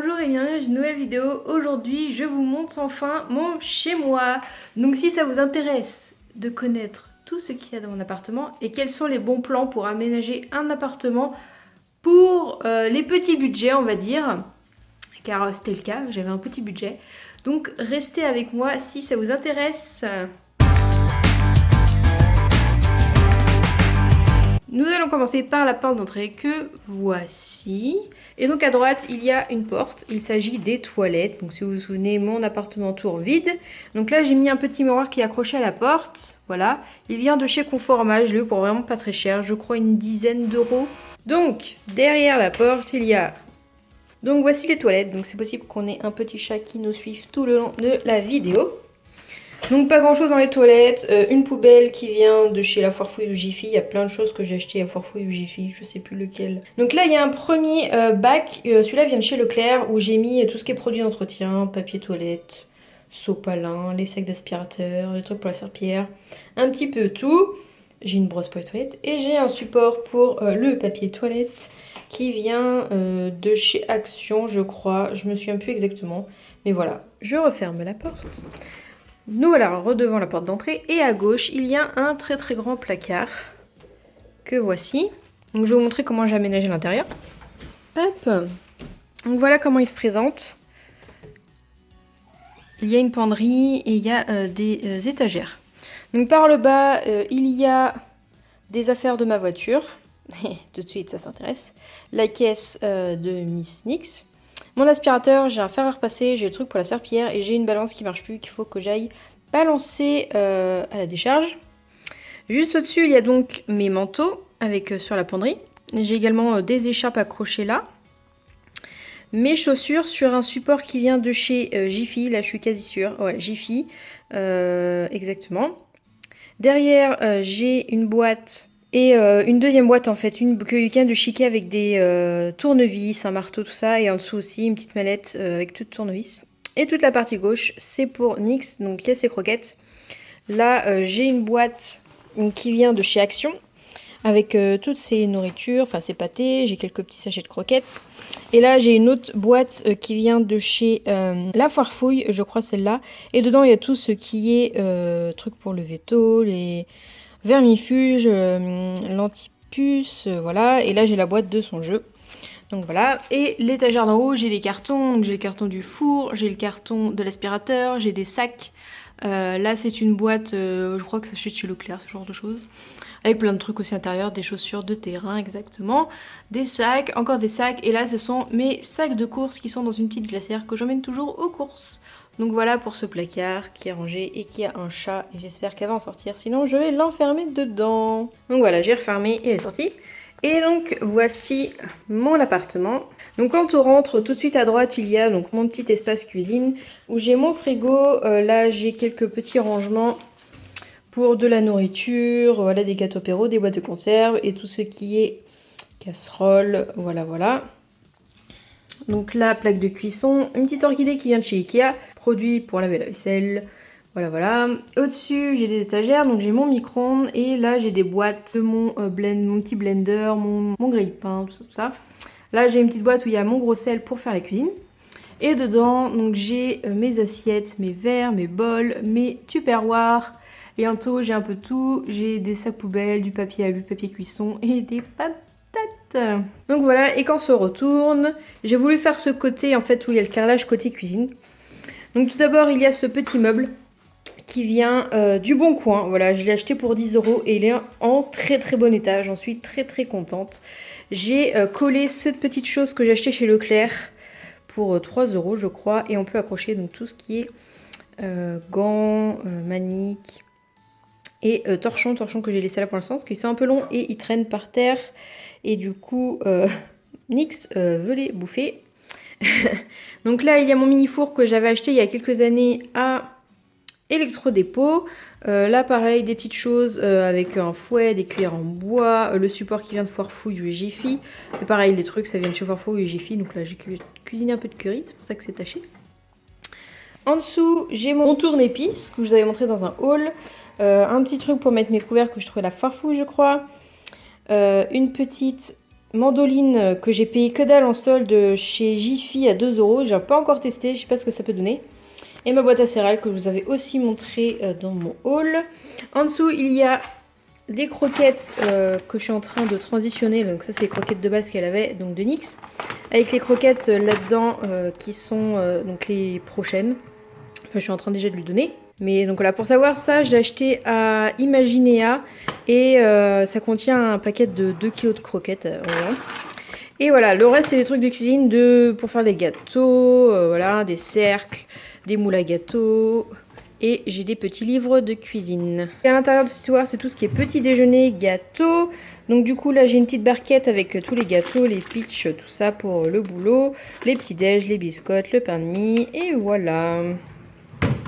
Bonjour et bienvenue dans une nouvelle vidéo. Aujourd'hui, je vous montre enfin mon chez-moi. Donc si ça vous intéresse de connaître tout ce qu'il y a dans mon appartement et quels sont les bons plans pour aménager un appartement pour les petits budgets, on va dire, car c'était le cas, j'avais un petit budget. Donc restez avec moi si ça vous intéresse. Nous allons commencer par la porte d'entrée que voici. Et donc à droite, il y a une porte. Il s'agit des toilettes. Donc si vous vous souvenez, mon appartement tour vide. Donc là, j'ai mis un petit miroir qui est accroché à la porte. Voilà. Il vient de chez Conforama. Je l'ai eu pour vraiment pas très cher. Je crois une dizaine d'euros. Donc derrière la porte, il y a... Donc voici les toilettes. Donc c'est possible qu'on ait un petit chat qui nous suive tout le long de la vidéo. Donc pas grand chose dans les toilettes, une poubelle qui vient de chez La Foire Fouille ou Jiffy, il y a plein de choses que j'ai achetées à Foire Fouille ou Jiffy, je sais plus lequel. Donc là il y a un premier bac, celui-là vient de chez Leclerc où j'ai mis tout ce qui est produits d'entretien, papier toilette, sopalin, les sacs d'aspirateur, les trucs pour la serpillière, un petit peu tout. J'ai une brosse pour les toilettes et j'ai un support pour le papier toilette qui vient de chez Action je crois, je me souviens plus exactement, mais voilà, je referme la porte. Nous voilà redevant la porte d'entrée et à gauche il y a un très très grand placard que voici. Donc je vais vous montrer comment j'ai aménagé l'intérieur. Hop. Donc voilà comment il se présente. Il y a une penderie et il y a des étagères. Donc par le bas il y a des affaires de ma voiture. Tout de suite ça s'intéresse. La caisse de Miss Nix. Mon aspirateur, j'ai un fer à repasser, j'ai le truc pour la serpillière et j'ai une balance qui marche plus qu'il faut que j'aille balancer à la décharge. Juste au-dessus, il y a donc mes manteaux avec sur la penderie. J'ai également des écharpes accrochées là. Mes chaussures sur un support qui vient de chez Jiffy, là je suis quasi sûre. Ouais, Jiffy, exactement. Derrière, j'ai une boîte... Et une deuxième boîte en fait, qui vient de Chiquet avec des tournevis, un marteau, tout ça. Et en dessous aussi une petite mallette avec tout tournevis. Et toute la partie gauche, c'est pour Nix, donc il y a ses croquettes. Là, j'ai une boîte qui vient de chez Action avec toutes ses nourritures, enfin ses pâtés. J'ai quelques petits sachets de croquettes. Et là, j'ai une autre boîte qui vient de chez La Foire Fouille, je crois celle-là. Et dedans, il y a tout ce qui est trucs pour le veto, les... vermifuge, l'antipuce, voilà. Et là j'ai la boîte de son jeu. Donc voilà. Et l'étagère d'en haut, j'ai les cartons. Donc j'ai le carton du four, j'ai le carton de l'aspirateur, j'ai des sacs. Là c'est une boîte, je crois que ça achète chez Leclerc, ce genre de choses. Avec plein de trucs aussi intérieurs, des chaussures de terrain exactement. Des sacs, encore des sacs. Et là ce sont mes sacs de courses qui sont dans une petite glacière que j'emmène toujours aux courses. Donc voilà pour ce placard qui est rangé et qui a un chat et j'espère qu'elle va en sortir, sinon je vais l'enfermer dedans. Donc voilà, j'ai refermé et elle est sortie. Et donc voici mon appartement. Donc quand on rentre tout de suite à droite, il y a donc mon petit espace cuisine où j'ai mon frigo. Là j'ai quelques petits rangements pour de la nourriture, voilà, des gâteaux apéro, des boîtes de conserve et tout ce qui est casserole, voilà voilà. Donc la plaque de cuisson, une petite orchidée qui vient de chez Ikea, produit pour laver la vaisselle, voilà voilà. Au-dessus j'ai des étagères, donc j'ai mon micro-ondes et là j'ai des boîtes de mon petit blender, mon grille-pain, tout ça. Là j'ai une petite boîte où il y a mon gros sel pour faire la cuisine. Et dedans donc j'ai mes assiettes, mes verres, mes bols, mes tupperwares. Et en dessous j'ai un peu tout, j'ai des sacs poubelles, du papier alu, papier cuisson et des patates. Donc voilà, et quand on se retourne, j'ai voulu faire ce côté en fait où il y a le carrelage côté cuisine. Donc tout d'abord il y a ce petit meuble qui vient du Bon Coin. Voilà, je l'ai acheté pour 10 € et il est en très très bon état, j'en suis très très contente. J'ai collé cette petite chose que j'ai acheté chez Leclerc pour 3 € je crois, et on peut accrocher donc tout ce qui est gants, maniques et torchons que j'ai laissé là pour l'instant parce que c'est un peu long et il traîne par terre. Et du coup, Nix veut les bouffer. Donc là, il y a mon mini four que j'avais acheté il y a quelques années à Electrodépôt. Là, pareil, des petites choses avec un fouet, des cuillères en bois, le support qui vient de Foire Fouille ou Jiffy. Et pareil, les trucs, ça vient de chez Foire Fouille ou Jiffy. Donc là, j'ai cuisiné un peu de curry, c'est pour ça que c'est taché. En dessous, j'ai mon tourne-épice que je vous avais montré dans un haul. Un petit truc pour mettre mes couverts que je trouvais à La Foire Fouille, je crois. Une petite mandoline que j'ai payé que dalle en solde chez Jiffy à 2 €. J'ai pas encore testé, je sais pas ce que ça peut donner. Et ma boîte à céréales que je vous avais aussi montré dans mon haul. En dessous, il y a des croquettes que je suis en train de transitionner. Donc ça, c'est les croquettes de base qu'elle avait, donc de NYX. Avec les croquettes là-dedans qui sont donc les prochaines. Enfin, je suis en train déjà de lui donner. Mais donc voilà, pour savoir ça, j'ai acheté à Imaginea. Et ça contient un paquet de 2 kg de croquettes. Voilà. Et voilà, le reste, c'est des trucs de cuisine pour faire des gâteaux. Voilà, des cercles, des moules à gâteaux. Et j'ai des petits livres de cuisine. Et à l'intérieur de cette histoire, c'est tout ce qui est petit déjeuner, gâteau. Donc du coup, là, j'ai une petite barquette avec tous les gâteaux, les pitchs, tout ça pour le boulot. Les petits déj, les biscottes, le pain de mie. Et voilà.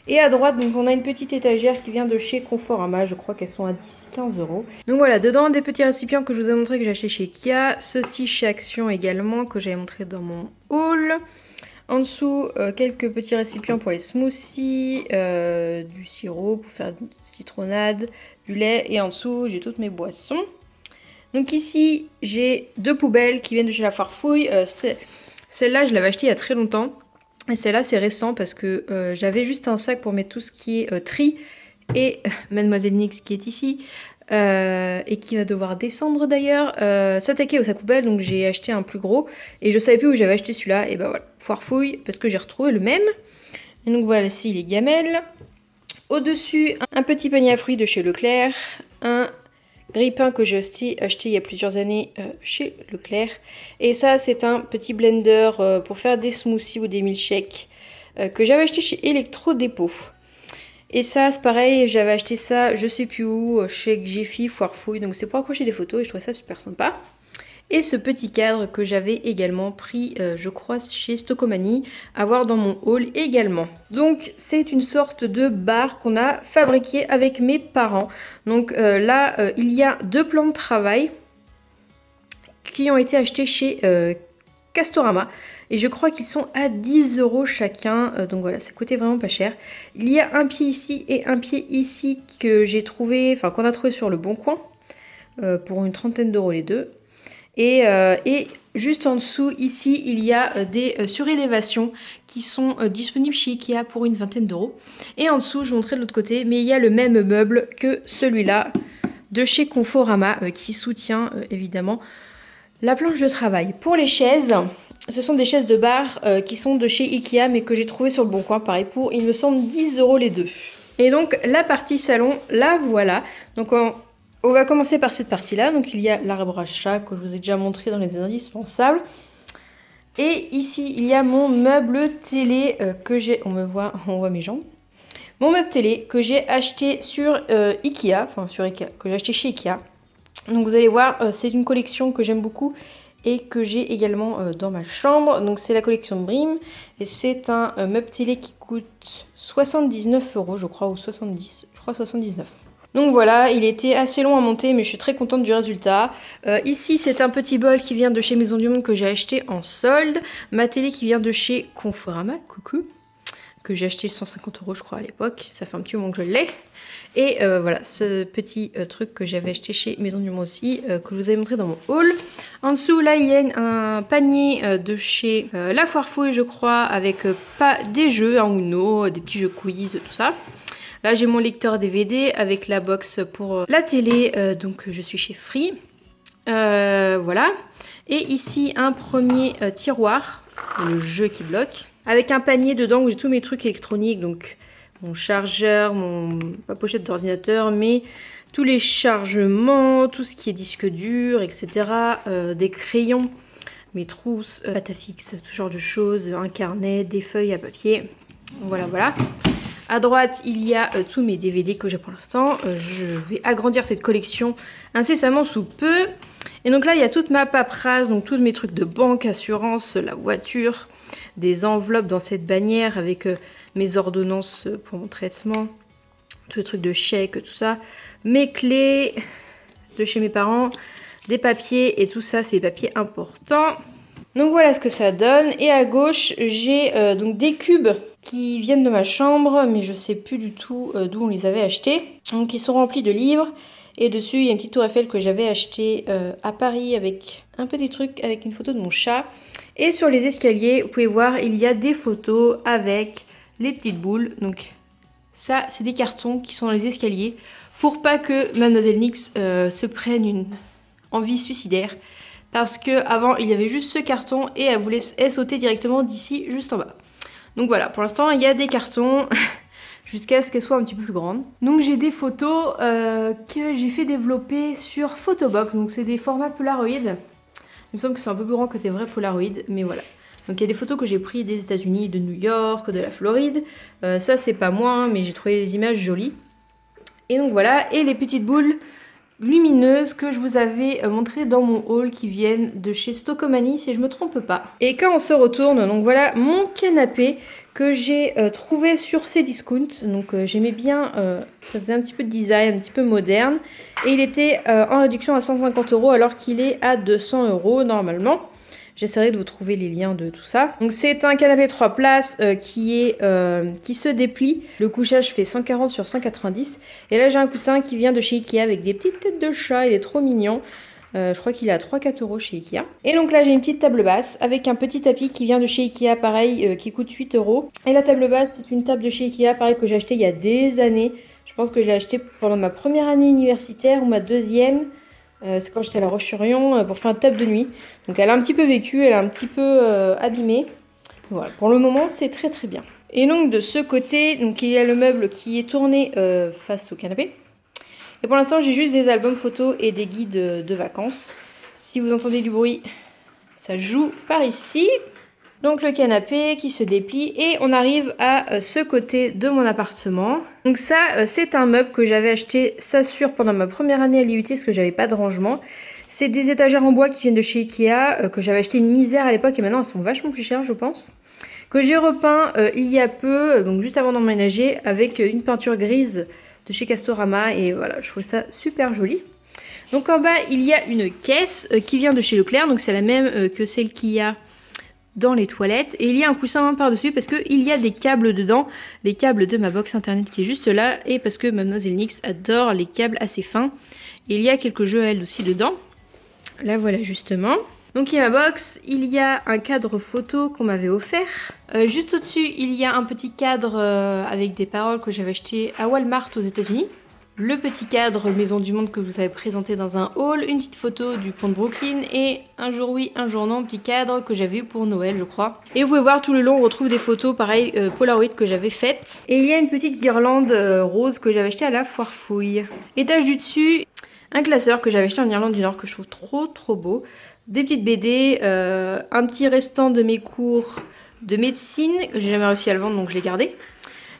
Et à droite, donc on a une petite étagère qui vient de chez Conforama. Je crois qu'elles sont à 10-15 €. Donc voilà, dedans des petits récipients que je vous ai montré que j'ai acheté chez Ikea. Ceux-ci chez Action également, que j'avais montré dans mon haul. En dessous, quelques petits récipients pour les smoothies, du sirop pour faire une citronnade, du lait. Et en dessous, j'ai toutes mes boissons. Donc ici, j'ai 2 poubelles qui viennent de chez La Farfouille. Celle-là, je l'avais achetée il y a très longtemps. Et celle-là, c'est récent parce que j'avais juste un sac pour mettre tout ce qui est tri. Et Mademoiselle NYX qui est ici. Et qui va devoir descendre d'ailleurs, s'attaquer au sac poubelle, donc j'ai acheté un plus gros et je savais plus où j'avais acheté celui-là, et ben voilà, foire fouille parce que j'ai retrouvé le même. Et donc voilà, ici les gamelles. Au-dessus, un petit panier à fruits de chez Leclerc, un grille-pain que j'ai acheté il y a plusieurs années chez Leclerc, et ça c'est un petit blender pour faire des smoothies ou des milkshakes que j'avais acheté chez Electro-Dépôt. Et ça, c'est pareil, j'avais acheté ça, je sais plus où, chez Jiffy, Foire Fouille, donc c'est pour accrocher des photos et je trouvais ça super sympa. Et ce petit cadre que j'avais également pris, je crois, chez Stockomanie, à voir dans mon haul également. Donc c'est une sorte de bar qu'on a fabriqué avec mes parents. Donc là, il y a 2 plans de travail qui ont été achetés chez Castorama. Et je crois qu'ils sont à 10 € chacun. Donc voilà, ça coûtait vraiment pas cher. Il y a un pied ici et un pied ici que j'ai trouvé, enfin qu'on a trouvé sur le Bon Coin. Pour une trentaine d'euros les deux. Et juste en dessous, ici, il y a des surélévations qui sont disponibles chez Ikea pour une vingtaine d'euros. Et en dessous, je vous montrerai de l'autre côté, mais il y a le même meuble que celui-là de chez Conforama qui soutient évidemment la planche de travail. Pour les chaises, ce sont des chaises de bar qui sont de chez Ikea mais que j'ai trouvé sur le Bon Coin, pareil pour, il me semble, 10 € les deux. Et donc la partie salon, la voilà. Donc on va commencer par cette partie-là. Donc il y a l'arbre à chat que je vous ai déjà montré dans les indispensables. Et ici, il y a mon meuble télé que j'ai... On voit mes jambes. Mon meuble télé que j'ai acheté sur Ikea, que j'ai acheté chez Ikea. Donc vous allez voir, c'est une collection que j'aime beaucoup et que j'ai également dans ma chambre. Donc c'est la collection Brim et c'est un meuble télé qui coûte 79 € je crois, ou 70, je crois 79. Donc voilà, il était assez long à monter mais je suis très contente du résultat. Ici c'est un petit bol qui vient de chez Maison du Monde que j'ai acheté en solde. Ma télé qui vient de chez Conforama, coucou, que j'ai acheté 150 € je crois à l'époque, ça fait un petit moment que je l'ai. Et voilà, ce petit truc que j'avais acheté chez Maison du Monde aussi, que je vous avais montré dans mon haul. En dessous, là, il y a un panier de chez La Foire Fouille, je crois, avec pas des jeux, un Uno, des petits jeux quiz, tout ça. Là, j'ai mon lecteur DVD avec la box pour la télé, donc je suis chez Free. Voilà. Et ici, un premier tiroir, le jeu qui bloque, avec un panier dedans où j'ai tous mes trucs électroniques, donc mon chargeur, ma pochette d'ordinateur, mais tous les chargements, tout ce qui est disque dur, etc. Des crayons, mes trousses, pâte à fixe, tout genre de choses, un carnet, des feuilles à papier. Voilà, voilà. À droite, il y a tous mes DVD que j'ai pour l'instant. Je vais agrandir cette collection incessamment sous peu. Et donc là, il y a toute ma paperasse, donc tous mes trucs de banque, assurance, la voiture, des enveloppes dans cette bannière avec mes ordonnances pour mon traitement, tous les trucs de chèques, tout ça, mes clés de chez mes parents, des papiers et tout ça, c'est des papiers importants. Donc voilà ce que ça donne. Et à gauche, j'ai donc des cubes qui viennent de ma chambre, mais je sais plus du tout d'où on les avait achetés. Donc ils sont remplis de livres. Et dessus, il y a une petite tour Eiffel que j'avais achetée à Paris avec un peu des trucs avec une photo de mon chat. Et sur les escaliers, vous pouvez voir, il y a des photos avec les petites boules. Donc ça, c'est des cartons qui sont dans les escaliers pour pas que Mademoiselle Nyx se prenne une envie suicidaire. Parce que avant il y avait juste ce carton et elle voulait sauter directement d'ici juste en bas. Donc voilà, pour l'instant il y a des cartons jusqu'à ce qu'elle soit un petit peu plus grande. Donc j'ai des photos que j'ai fait développer sur Photobox. Donc c'est des formats Polaroid. Il me semble que c'est un peu plus grand que des vrais Polaroid, mais voilà. Donc il y a des photos que j'ai prises des États-Unis, de New York, de la Floride. Ça c'est pas moi, hein, mais j'ai trouvé les images jolies. Et donc voilà, et les petites boules lumineuses que je vous avais montrées dans mon haul qui viennent de chez Stockomanie si je me trompe pas. Et quand on se retourne, donc voilà mon canapé que j'ai trouvé sur Cdiscount. Donc j'aimais bien, ça faisait un petit peu de design, un petit peu moderne. Et il était en réduction à 150 € alors qu'il est à 200 € normalement. J'essaierai de vous trouver les liens de tout ça. Donc c'est un canapé 3 places qui se déplie. Le couchage fait 140 sur 190. Et là j'ai un coussin qui vient de chez Ikea avec des petites têtes de chat. Il est trop mignon. Je crois qu'il est à 3-4 € chez Ikea. Et donc là j'ai une petite table basse avec un petit tapis qui vient de chez Ikea pareil qui coûte 8 €. Et la table basse c'est une table de chez Ikea pareil que j'ai acheté il y a des années. Je pense que je l'ai acheté pendant ma première année universitaire ou ma deuxième. C'est quand j'étais à La Roche-sur-Yon pour faire une table de nuit. Donc elle a un petit peu vécu, elle a un petit peu abîmé. Voilà, pour le moment c'est très très bien. Et donc de ce côté, donc, il y a le meuble qui est tourné face au canapé. Et pour l'instant j'ai juste des albums photos et des guides de vacances. Si vous entendez du bruit, ça joue par ici. Donc le canapé qui se déplie et on arrive à ce côté de mon appartement. Donc ça c'est un meuble que j'avais acheté, ça sûr, pendant ma première année à l'IUT parce que j'avais pas de rangement. C'est des étagères en bois qui viennent de chez Ikea, que j'avais acheté une misère à l'époque et maintenant elles sont vachement plus chères je pense. Que j'ai repeint il y a peu, donc juste avant d'emménager, avec une peinture grise de chez Castorama et voilà, je trouve ça super joli. Donc en bas il y a une caisse qui vient de chez Leclerc, donc c'est la même que celle qu'il y a dans les toilettes et il y a un coussin par-dessus parce qu'il y a des câbles dedans, les câbles de ma box internet qui est juste là et parce que Mademoiselle Nyx adore les câbles assez fins et il y a quelques jeux à elle aussi dedans. Là voilà justement. Donc il y a ma box, il y a un cadre photo qu'on m'avait offert. Juste au-dessus il y a un petit cadre avec des paroles que j'avais acheté à Walmart aux États-Unis. Le petit cadre Maison du Monde que vous avez présenté dans un haul, une petite photo du pont de Brooklyn et un jour oui, un jour non, petit cadre que j'avais eu pour Noël je crois. Et vous pouvez voir tout le long on retrouve des photos pareil Polaroid que j'avais faites. Et il y a une petite guirlande rose que j'avais achetée à la foire fouille. Étage du dessus, un classeur que j'avais acheté en Irlande du Nord que je trouve trop beau. Des petites BD, un petit restant de mes cours de médecine que j'ai jamais réussi à le vendre donc je l'ai gardé.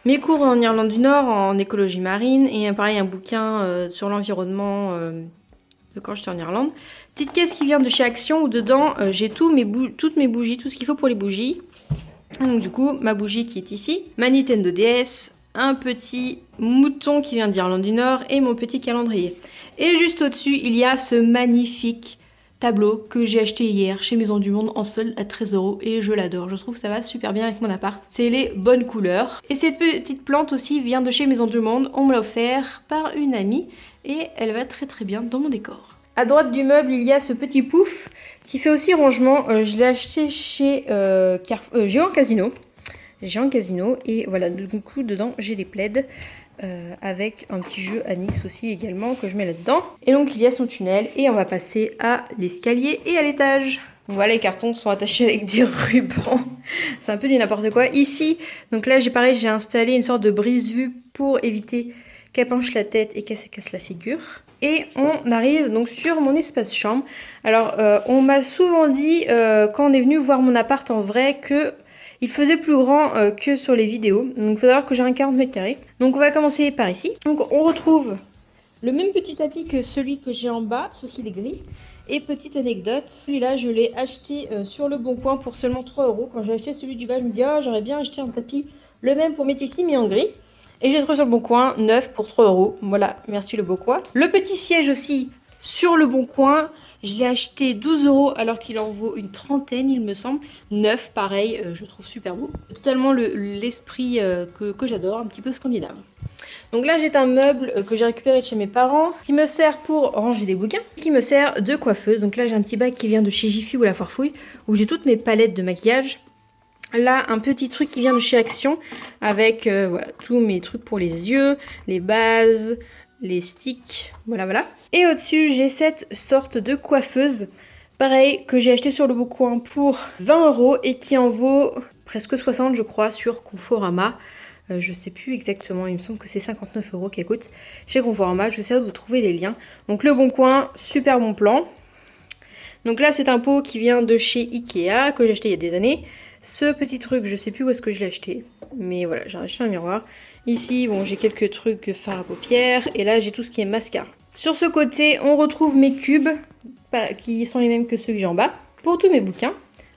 Mes cours en Irlande du Nord en écologie marine et pareil un bouquin sur l'environnement de quand j'étais en Irlande. Petite caisse qui vient de chez Action où dedans j'ai toutes mes bougies, tout ce qu'il faut pour les bougies. Donc du coup ma bougie qui est ici, ma Nintendo DS, un petit mouton qui vient d'Irlande du Nord et mon petit calendrier. Et juste au-dessus il y a ce magnifique tableau que j'ai acheté hier chez Maison du Monde en solde à 13 € et je l'adore. Je trouve que ça va super bien avec mon appart. C'est les bonnes couleurs. Et cette petite plante aussi vient de chez Maison du Monde. On me l'a offert par une amie et elle va très bien dans mon décor. À droite du meuble, il y a ce petit pouf qui fait aussi rangement. Je l'ai acheté chez Géant Casino. Géant Casino et voilà, du coup dedans j'ai des plaids. Avec un petit jeu à Nyx aussi également que je mets là-dedans. Et donc il y a son tunnel et on va passer à l'escalier et à l'étage. Voilà, les cartons sont attachés avec des rubans. C'est un peu du n'importe quoi. Ici, donc là j'ai installé une sorte de brise-vue pour éviter qu'elle penche la tête et qu'elle se casse la figure. Et on arrive donc sur mon espace chambre. Alors on m'a souvent dit quand on est venu voir mon appart en vrai que il faisait plus grand que sur les vidéos. Donc il faut savoir que j'ai un 40 mètres carrés. Donc on va commencer par ici. Donc on retrouve le même petit tapis que celui que j'ai en bas, sauf qu'il est gris. Et petite anecdote, celui-là je l'ai acheté sur le Bon Coin pour seulement 3 €. Quand j'ai acheté celui du bas, je me dis oh j'aurais bien acheté un tapis le même pour mettre ici mais en gris. Et j'ai trouvé sur le Bon Coin, neuf pour 3 €. Voilà, merci le Bon Coin. Le petit siège aussi sur le Bon Coin. Je l'ai acheté 12 € alors qu'il en vaut une trentaine il me semble. Neuf pareil, je trouve super beau. Totalement l'esprit que j'adore, un petit peu scandinave. Donc là j'ai un meuble que j'ai récupéré de chez mes parents, qui me sert pour ranger des bouquins, qui me sert de coiffeuse. Donc là j'ai un petit bac qui vient de chez Jiffy ou La Farfouille, où j'ai toutes mes palettes de maquillage. Là un petit truc qui vient de chez Action, avec voilà, tous mes trucs pour les yeux, les bases, les sticks, voilà. Et au-dessus j'ai cette sorte de coiffeuse, pareil, que j'ai acheté sur le Bon Coin pour 20 € et qui en vaut presque 60 je crois sur Conforama. Je sais plus exactement, il me semble que c'est 59 € qu'elle coûte chez Conforama. J'essaie de vous trouver les liens. Donc le Bon Coin, super bon plan. Donc là c'est un pot qui vient de chez Ikea, que j'ai acheté il y a des années. Ce petit truc, je sais plus où est-ce que je l'ai acheté, mais voilà, j'ai acheté un miroir. Ici, bon, j'ai quelques trucs fard à paupières, et là j'ai tout ce qui est mascara. Sur ce côté, on retrouve mes cubes, qui sont les mêmes que ceux que j'ai en bas, pour tous mes bouquins.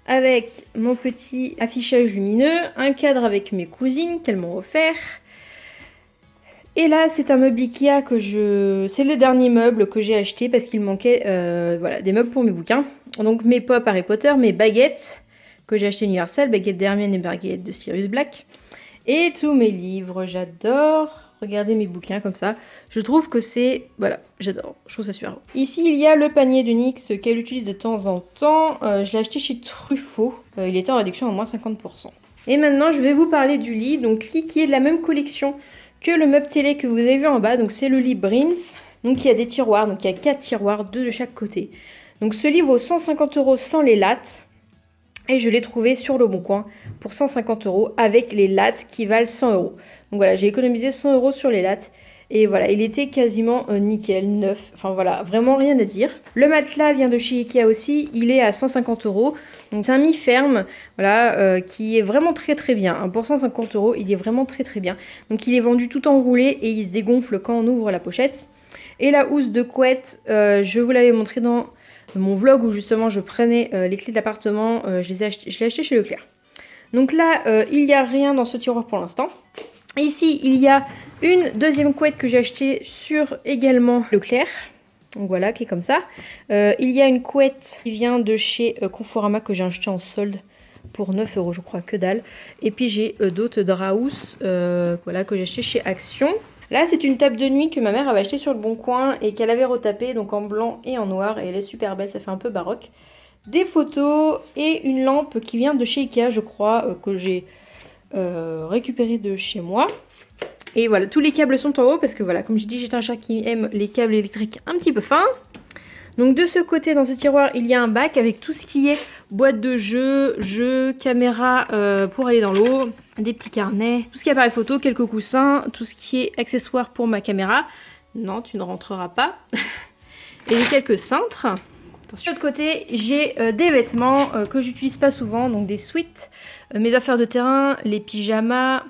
Avec mon petit affichage lumineux, un cadre avec mes cousines qu'elles m'ont offert. Et là, c'est un meuble Ikea que c'est le dernier meuble que j'ai acheté parce qu'il manquait voilà, des meubles pour mes bouquins. Donc mes pop Harry Potter, mes baguettes que j'ai acheté Universal, baguettes d'Hermione et baguettes de Sirius Black. Et tous mes livres, j'adore. Regardez mes bouquins comme ça. Je trouve que c'est... Voilà, j'adore. Je trouve ça super beau. Ici, il y a le panier de NYX qu'elle utilise de temps en temps. Je l'ai acheté chez Truffaut. Il était en réduction à moins 50%. Et maintenant, je vais vous parler du lit. Donc, lit qui est de la même collection que le meuble télé que vous avez vu en bas. Donc, c'est le lit Brims. Donc, il y a des tiroirs. Donc, il y a 4 tiroirs, 2 de chaque côté. Donc, ce lit vaut 150 € sans les lattes. Et je l'ai trouvé sur le Bon Coin pour 150 € avec les lattes qui valent 100 €. Donc voilà, j'ai économisé 100 € sur les lattes. Et voilà, il était quasiment nickel, neuf. Enfin voilà, vraiment rien à dire. Le matelas vient de chez Ikea aussi. Il est à 150 €. Donc c'est un mi-ferme, voilà, qui est vraiment très très bien. Pour 150 €, il est vraiment très très bien. Donc il est vendu tout enroulé et il se dégonfle quand on ouvre la pochette. Et la housse de couette, je vous l'avais montré dans mon vlog où justement je prenais les clés de l'appartement, je l'ai acheté chez Leclerc. Donc là, il n'y a rien dans ce tiroir pour l'instant. Ici, il y a une deuxième couette que j'ai achetée sur également Leclerc. Donc voilà, qui est comme ça. Il y a une couette qui vient de chez Conforama que j'ai acheté en solde pour 9 € je crois, que dalle. Et puis j'ai d'autres draps voilà, que j'ai acheté chez Action. Là, c'est une table de nuit que ma mère avait achetée sur le Bon Coin et qu'elle avait retapée donc en blanc et en noir. Et elle est super belle, ça fait un peu baroque. Des photos et une lampe qui vient de chez Ikea, je crois, que j'ai récupérée de chez moi. Et voilà, tous les câbles sont en haut parce que voilà, comme je dis, j'étais un chat qui aime les câbles électriques un petit peu fins. Donc de ce côté, dans ce tiroir, il y a un bac avec tout ce qui est boîte de jeux, caméra pour aller dans l'eau, des petits carnets, tout ce qui est appareil photo, quelques coussins, tout ce qui est accessoires pour ma caméra. Non, tu ne rentreras pas. Et quelques cintres. Attention. De l'autre côté, j'ai des vêtements que j'utilise pas souvent, donc des sweats, mes affaires de terrain, les pyjamas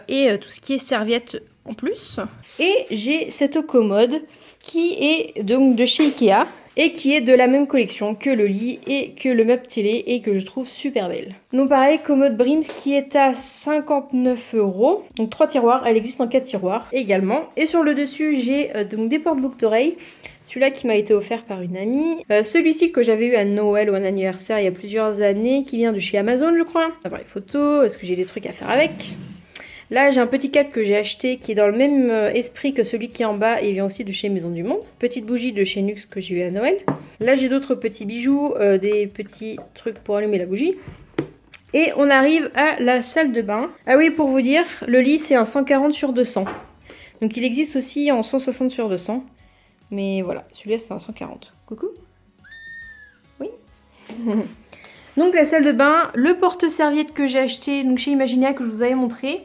et tout ce qui est serviettes en plus. Et j'ai cette commode qui est donc de chez Ikea et qui est de la même collection que le lit et que le meuble télé et que je trouve super belle. Donc pareil, commode Brims qui est à 59 €. Donc 3 tiroirs, elle existe en 4 tiroirs également. Et sur le dessus, j'ai donc des porte-boucles d'oreilles. Celui-là qui m'a été offert par une amie. Celui-ci que j'avais eu à Noël ou à un anniversaire il y a plusieurs années, qui vient de chez Amazon je crois. Appareil photo, est-ce que j'ai des trucs à faire avec ? Là, j'ai un petit cadre que j'ai acheté qui est dans le même esprit que celui qui est en bas et il vient aussi de chez Maison du Monde. Petite bougie de chez Nux que j'ai eu à Noël. Là, j'ai d'autres petits bijoux, des petits trucs pour allumer la bougie. Et on arrive à la salle de bain. Ah oui, pour vous dire, le lit, c'est un 140 sur 200. Donc, il existe aussi en 160 sur 200. Mais voilà, celui-là, c'est un 140. Coucou ? Oui. Donc, la salle de bain, le porte-serviette que j'ai acheté donc chez Imaginia que je vous avais montré.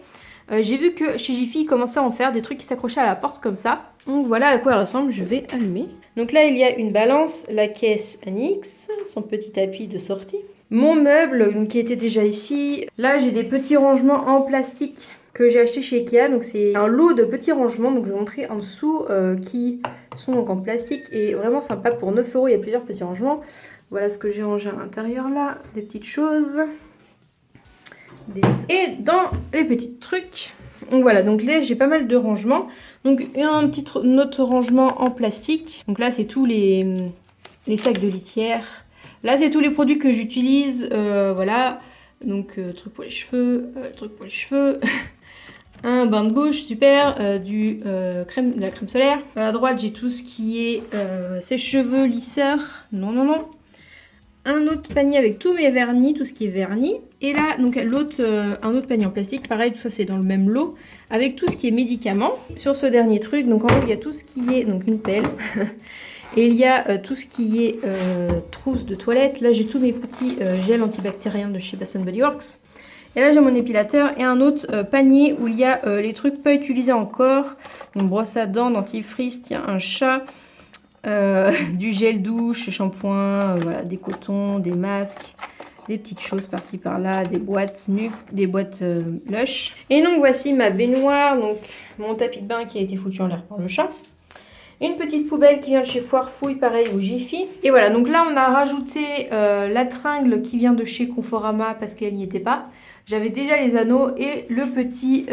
J'ai vu que chez Jiffy, ils commençaient à en faire des trucs qui s'accrochaient à la porte comme ça. Donc voilà à quoi elle ressemble, je vais allumer. Donc là, il y a une balance, la caisse NYX, son petit tapis de sortie. Mon meuble, donc, qui était déjà ici. Là, j'ai des petits rangements en plastique que j'ai acheté chez Ikea. Donc c'est un lot de petits rangements, donc je vais montrer en dessous, qui sont donc en plastique. Et vraiment sympa, pour 9 €, il y a plusieurs petits rangements. Voilà ce que j'ai rangé à l'intérieur là, des petites choses. Et dans les petits trucs, donc voilà, donc là j'ai pas mal de rangements. Donc un petit autre rangement en plastique. Donc là c'est tous les sacs de litière. Là c'est tous les produits que j'utilise, voilà. Donc truc pour les cheveux, truc pour les cheveux. un bain de bouche, super, de la crème solaire. À droite, j'ai tout ce qui est sèche-cheveux, lisseur. Non, non, non. Un autre panier avec tous mes vernis, tout ce qui est vernis. Et là, donc un autre panier en plastique, pareil, tout ça c'est dans le même lot, avec tout ce qui est médicaments. Sur ce dernier truc, donc en haut, il y a tout ce qui est, donc une pelle. Et il y a tout ce qui est trousse de toilette. Là, j'ai tous mes petits gels antibactériens de chez Bath Body Works. Et là, j'ai mon épilateur et un autre panier où il y a les trucs pas utilisés encore. Donc, brosse à dents, dentifrice, tiens, un chat, du gel douche, shampoing, voilà, des cotons, des masques, des petites choses par-ci par-là, des boîtes nuques, des boîtes Lush. Et donc, voici ma baignoire, donc mon tapis de bain qui a été foutu en l'air par le chat. Une petite poubelle qui vient de chez Foire Fouille, pareil, au Jiffy. Et voilà, donc là, on a rajouté la tringle qui vient de chez Conforama parce qu'elle n'y était pas. J'avais déjà les anneaux et le petit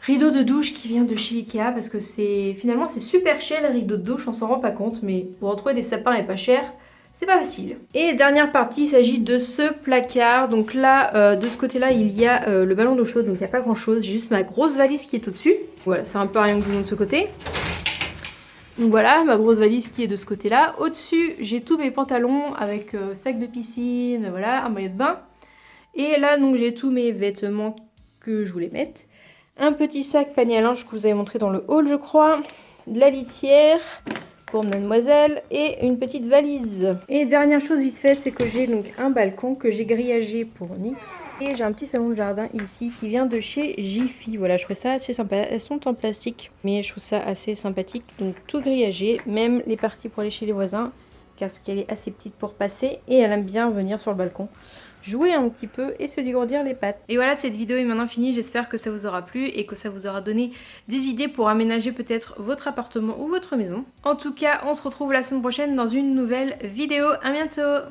rideau de douche qui vient de chez Ikea parce que finalement c'est super cher les rideaux de douche, on s'en rend pas compte, mais pour en trouver des sapins et pas cher, c'est pas facile. Et dernière partie, il s'agit de ce placard. Donc là, de ce côté-là, il y a le ballon d'eau chaude, donc il n'y a pas grand-chose. J'ai juste ma grosse valise qui est au-dessus. Voilà, c'est un peu rien que de ce côté. Donc voilà, ma grosse valise qui est de ce côté-là. Au-dessus, j'ai tous mes pantalons avec sac de piscine, voilà, un maillot de bain. Et là, donc, j'ai tous mes vêtements que je voulais mettre. Un petit sac panier à linge que vous avez montré dans le haul, je crois. De la litière pour mademoiselle et une petite valise. Et dernière chose vite fait, c'est que j'ai donc un balcon que j'ai grillagé pour Nix. Et j'ai un petit salon de jardin ici qui vient de chez Jiffy. Voilà, je trouve ça assez sympa. Elles sont en plastique, mais je trouve ça assez sympathique. Donc tout grillagé, même les parties pour aller chez les voisins, parce qu'elle est assez petite pour passer et elle aime bien venir sur le balcon jouer un petit peu et se dégourdir les pattes. Et voilà, cette vidéo est maintenant finie, j'espère que ça vous aura plu et que ça vous aura donné des idées pour aménager peut-être votre appartement ou votre maison. En tout cas, on se retrouve la semaine prochaine dans une nouvelle vidéo. À bientôt!